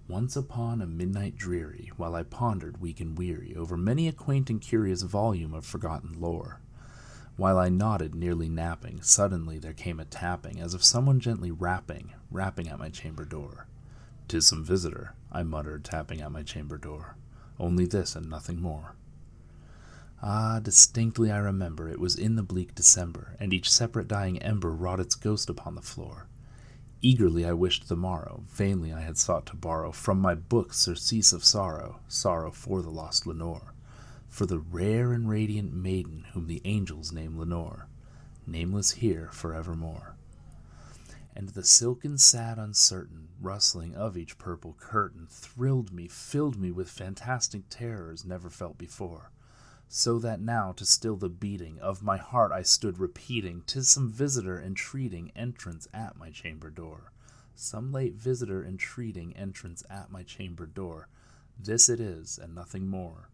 Once upon a midnight dreary, while I pondered weak and weary over many a quaint and curious volume of forgotten lore, while I nodded, nearly napping, suddenly there came a tapping, as of someone gently rapping at my chamber door. "'Tis some visitor," I muttered, tapping at my chamber door. "Only this and nothing more." Ah, distinctly I remember it was in the bleak December, and each separate dying ember wrought its ghost upon the floor. Eagerly I wished the morrow, vainly I had sought to borrow from my book surcease of sorrow, sorrow for the lost Lenore, for the rare and radiant maiden whom the angels name Lenore, nameless here forevermore. And the silken, sad, uncertain rustling of each purple curtain thrilled me, filled me with fantastic terrors never felt before, so that now to still the beating of my heart I stood repeating, "'Tis some visitor entreating entrance at my chamber door, some late visitor entreating entrance at my chamber door. This it is, and nothing more."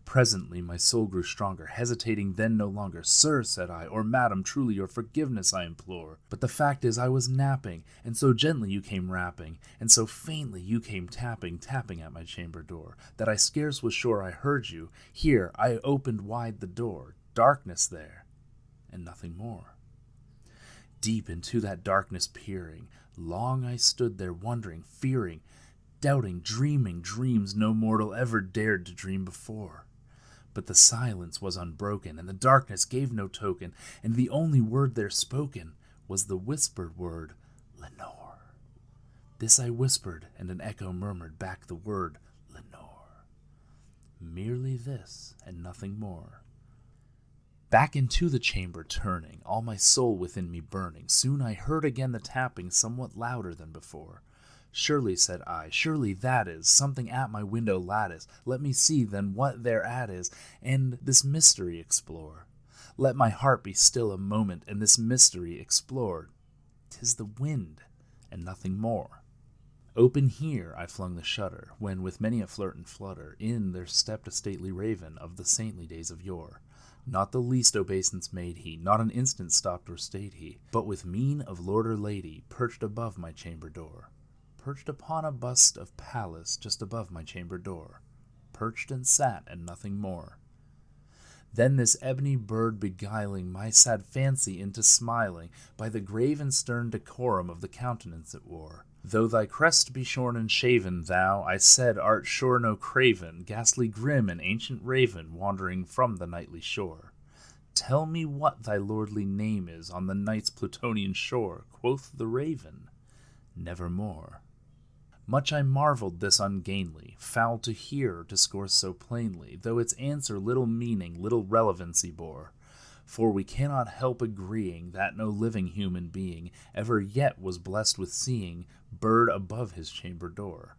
Presently my soul grew stronger, hesitating then no longer. "Sir," said I, "or madam, truly your forgiveness I implore. But the fact is I was napping, and so gently you came rapping, and so faintly you came tapping at my chamber door, that I scarce was sure I heard you. Here I opened wide the door, darkness there, and nothing more." Deep into that darkness peering, long I stood there wondering, fearing, doubting, dreaming dreams no mortal ever dared to dream before. But the silence was unbroken, and the darkness gave no token, and the only word there spoken was the whispered word, "Lenore." This I whispered, and an echo murmured back the word, "Lenore." Merely this, and nothing more. Back into the chamber turning, all my soul within me burning, soon I heard again the tapping somewhat louder than before. "Surely," said I, "surely that is something at my window lattice. Let me see then what thereat is, and this mystery explore. Let my heart be still a moment, and this mystery explore. 'Tis the wind, and nothing more." Open here I flung the shutter, when with many a flirt and flutter in there stepped a stately raven of the saintly days of yore. Not the least obeisance made he, not an instant stopped or stayed he, but with mien of lord or lady perched above my chamber door. Perched upon a bust of Pallas just above my chamber door. Perched and sat, and nothing more. Then this ebony bird beguiling my sad fancy into smiling, by the grave and stern decorum of the countenance it wore. "Though thy crest be shorn and shaven, thou," I said, "art sure no craven, ghastly grim and ancient raven, wandering from the nightly shore. Tell me what thy lordly name is on the night's Plutonian shore." Quoth the raven, "Nevermore." Much I marveled this ungainly, foul to hear or discourse so plainly, though its answer little meaning, little relevancy bore. For we cannot help agreeing that no living human being ever yet was blessed with seeing bird above his chamber door,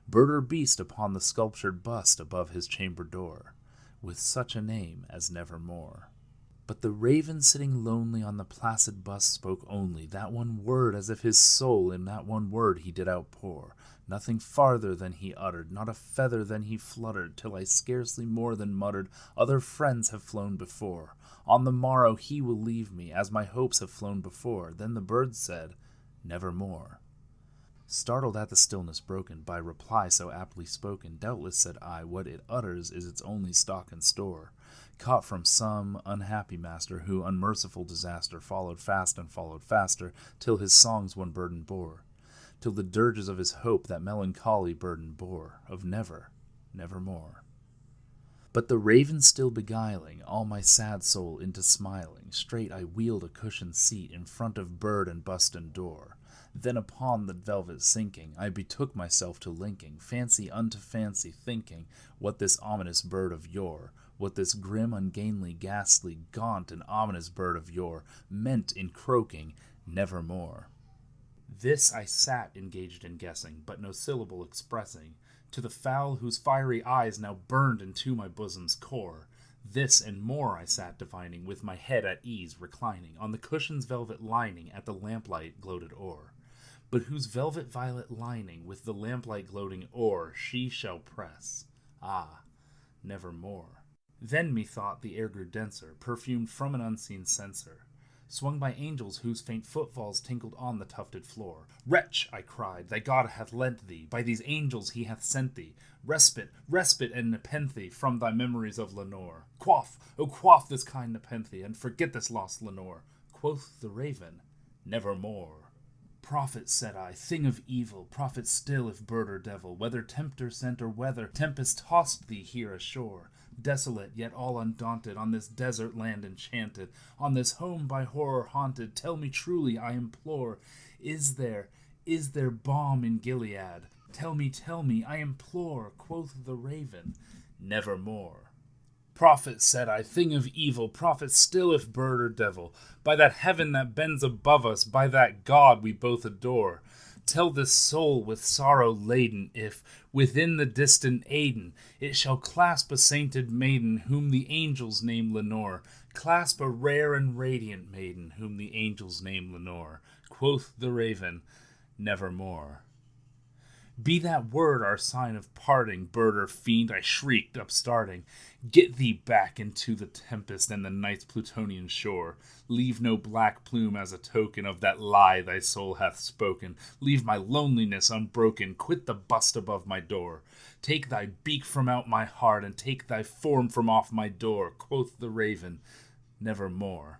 bird or beast upon the sculptured bust above his chamber door, with such a name as Nevermore. But the raven sitting lonely on the placid bust spoke only that one word, as if his soul in that one word he did outpour. Nothing farther than he uttered, not a feather than he fluttered, till I scarcely more than muttered, "Other friends have flown before. On the morrow he will leave me, as my hopes have flown before." Then the bird said, "Nevermore." Startled at the stillness broken by reply so aptly spoken, "Doubtless," said I, "what it utters is its only stock and store, caught from some unhappy master, who unmerciful disaster followed fast and followed faster, till his songs one burden bore, till the dirges of his hope that melancholy burden bore, of nevermore." But the raven still beguiling all my sad soul into smiling, straight I wheeled a cushioned seat in front of bird and bust and door. Then upon the velvet sinking, I betook myself to linking fancy unto fancy, thinking what this ominous bird of yore, what this grim, ungainly, ghastly, gaunt, and ominous bird of yore meant in croaking "Nevermore." This I sat engaged in guessing, but no syllable expressing, to the fowl whose fiery eyes now burned into my bosom's core. This and more I sat divining, with my head at ease reclining on the cushion's velvet lining at the lamplight gloated o'er. But whose velvet violet lining with the lamplight gloating o'er she shall press, ah, nevermore. Then methought the air grew denser, perfumed from an unseen censer, swung by angels whose faint footfalls tinkled on the tufted floor. Wretch, I cried, thy God hath lent thee, by these angels he hath sent thee, respite, respite and nepenthe from thy memories of Lenore. Quaff, O quaff this kind nepenthe, and forget this lost Lenore. Quoth the raven, nevermore. Prophet, said I, thing of evil, prophet still if bird or devil, whether tempter sent or whether tempest tossed thee here ashore, desolate yet all undaunted, on this desert land enchanted, on this home by horror haunted, tell me truly, I implore, is there balm in Gilead? Tell me, I implore, quoth the raven, nevermore. Prophet, said I, thing of evil, prophet still if bird or devil, by that heaven that bends above us, by that God we both adore, tell this soul with sorrow laden, if, within the distant Aidenn, it shall clasp a sainted maiden, whom the angels name Lenore, clasp a rare and radiant maiden, whom the angels name Lenore. Quoth the raven, nevermore. Be that word our sign of parting, bird or fiend, I shrieked, upstarting. Get thee back into the tempest and the night's Plutonian shore. Leave no black plume as a token of that lie thy soul hath spoken. Leave my loneliness unbroken, quit the bust above my door. Take thy beak from out my heart, and take thy form from off my door. Quoth the raven, nevermore.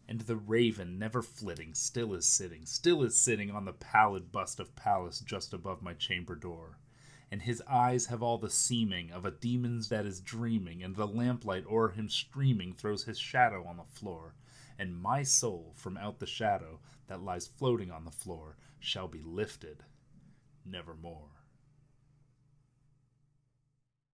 And the raven, never flitting, still is sitting on the pallid bust of Pallas just above my chamber door. And his eyes have all the seeming of a demon's that is dreaming, and the lamplight o'er him streaming throws his shadow on the floor. And my soul, from out the shadow that lies floating on the floor, shall be lifted nevermore.